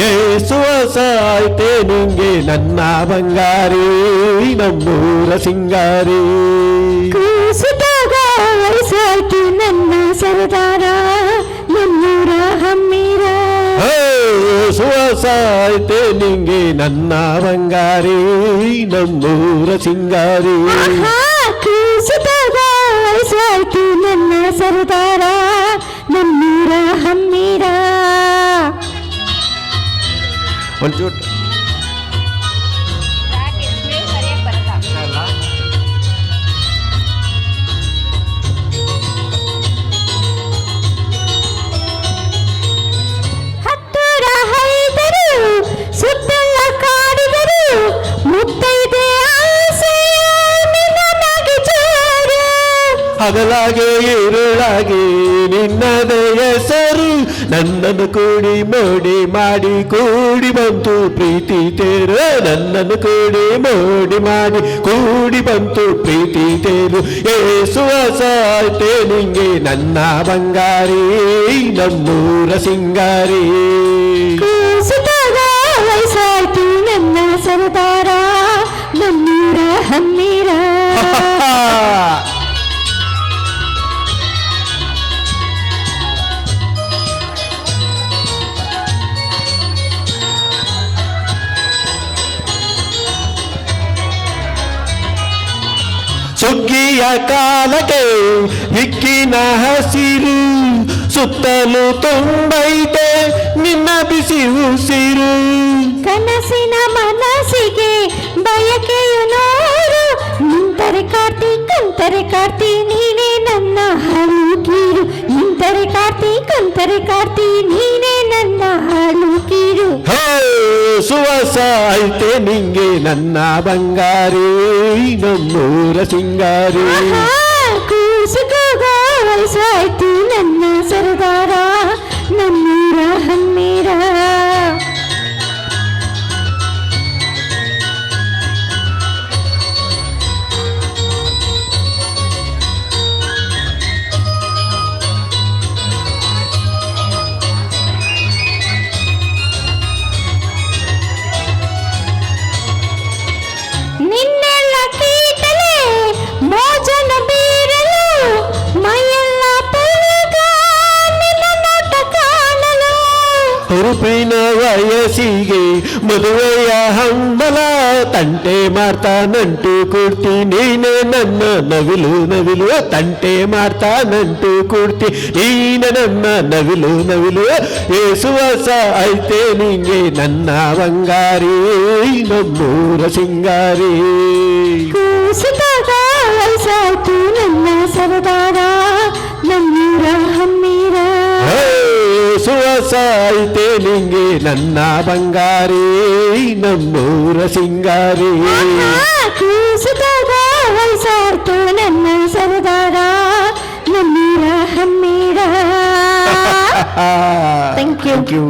ಏಸುವ ಸಾಯ್ತೆ ನಿಂಗೆ ನನ್ನ ಬಂಗಾರಿ ನಮ್ಮೂರ ಸಿಂಗಾರಿ. ಕೂಸಿದಾಗ ವಯಸ್ಸಾಯ್ತು ನನ್ನ ಸರದಾರ ನಮ್ಮೂರ ಹಮ್ಮೀರ. ಏಸುವ ಸಾಯ್ತೆ ನಿಂಗೆ ನನ್ನ ಬಂಗಾರಿ ನಮ್ಮೂರ ಸಿಂಗಾರಿ. ಕೂಸಿದಾಗ ವಯಸ್ಸಾಯ್ತು ನನ್ನ ಸರದಾರ ನಮ್ಮೂರ ಹಮ್ಮೀರ. ಒಂಚೂರು ಹತ್ತಿರ ಹೈದರು ಸುತ್ತಲ ಕಾಡಿದರು ಮುತ್ತೈದೆ ಆಸೆಯ ನಿನ್ನಗೆ ಜೋರು. ಹಗಲಾಗೆ ഇരുಳಾಗಿ ನಿನ್ನದೇ ಹೆಸರು ನನ್ನನ್ನು ಕೂಡಿ ಮೋಡಿ ಮಾಡಿ ಕೂಡಿ ಬಂತು ಪ್ರೀತಿ ತೇರು. ನನ್ನನ್ನು ಕೂಡಿ ಮೋಡಿ ಮಾಡಿ ಕೂಡಿ ಬಂತು ಪ್ರೀತಿ ತೇರು. ಏಸುವ ಸಾಯ್ತೆ ನಿಂಗೆ ನನ್ನ ಬಂಗಾರಿ ನಮ್ಮೂರ ಸಿಂಗಾರಿ. ಕೂಸಿದಾಗ ವಯಸ್ಸಾಯ್ತು ನನ್ನ ಸರದಾರ ನಮ್ಮೂರ ಹಮ್ಮೀರ. ಸುಗ್ಗಿಯ ಕಾಲಕ್ಕೆ ಹಿಕ್ಕಿನ ಹಸಿರು ಸುತ್ತಲೂ ತುಂಬೈತೆ ನಿನ್ನ ಬಿಸಿ ಉಸಿರು. ಕನಸಿನ ಮನಸ್ಸಿಗೆ ಬಯಕೆಯು ನೋರು ನಿಂತರೆ ಕಾರ್ತಿ ಕಂತರೆ ಕಾರ್ತಿ ನೀನೇ ನನ್ನ ಹಾಳು ಕೀರು. ನಿಂತರೆ ಕಾರ್ತಿ ಕಂತರೆ ಕಾರ್ತಿ ನೀನೇ ನನ್ನ ಹಾಳು ಕೀರು. ಸುವಸಾಯ್ತೆ ನಿಂಗೆ ನನ್ನ ಬಂಗಾರಿ ನಮ್ಮೂರ ಸಿಂಗಾರಿ. ಕೂಸಿದಾಗ ವಯಸ್ಸಾಯ್ತು ನನ್ನ ಸರದಾರ ನಮ್ಮೂರ ಹಮ್ಮೀರ. ನಿನ್ನೆಲ್ಲ ಕೀಟಲೆ ಮೋಜನ ಬೀರಲು ಮೈಯೆಲ್ಲ ಪುಳಗ ನಿನ್ನ ನೋಟ ಕಾಣಲು. ಹುರುಪಿನ ವಯಸ್ಸಿಗೆ ಮದುವೆಯ ಹಂಬಲ ತಂಟೆ ಮಾಡ್ತಾ ನಂಟು ಕೊಡ್ತಿ ನೀನೆ ನನ್ನ ನವಿಲು ನವಿಲು. ತಂಟೆ ಮಾಡ್ತಾ ನಂಟು ಕೊಡ್ತಿ ನೀನೆ ನನ್ನ ನವಿಲು ನವಿಲು. ಏಸುವ ಸಾಯ್ತೆ ನಿಂಗೆ ನನ್ನ ಬಂಗಾರಿ ನಮ್ಮೂರ ಸಿಂಗಾರಿ. ಕೂಸಿದಾಗ ವಯಸ್ಸಾಯ್ತು ನನ್ನ ಸರದಾರ ನಮ್ಮೂರ ಹಮ್ಮೀರ. ಸುವಸಾಯ್ತೆ ನಿಂಗೆ ನನ್ನ ಬಂಗಾರಿ ನಮ್ಮೂರ ಸಿಂಗಾರಿ. ಕೂಸಿದಾಗ ವಯಸ್ಸಾಯ್ತು ನನ್ನ ಸರದಾರ ನಮ್ಮೂರ ಹಮ್ಮೀರ. Thank you.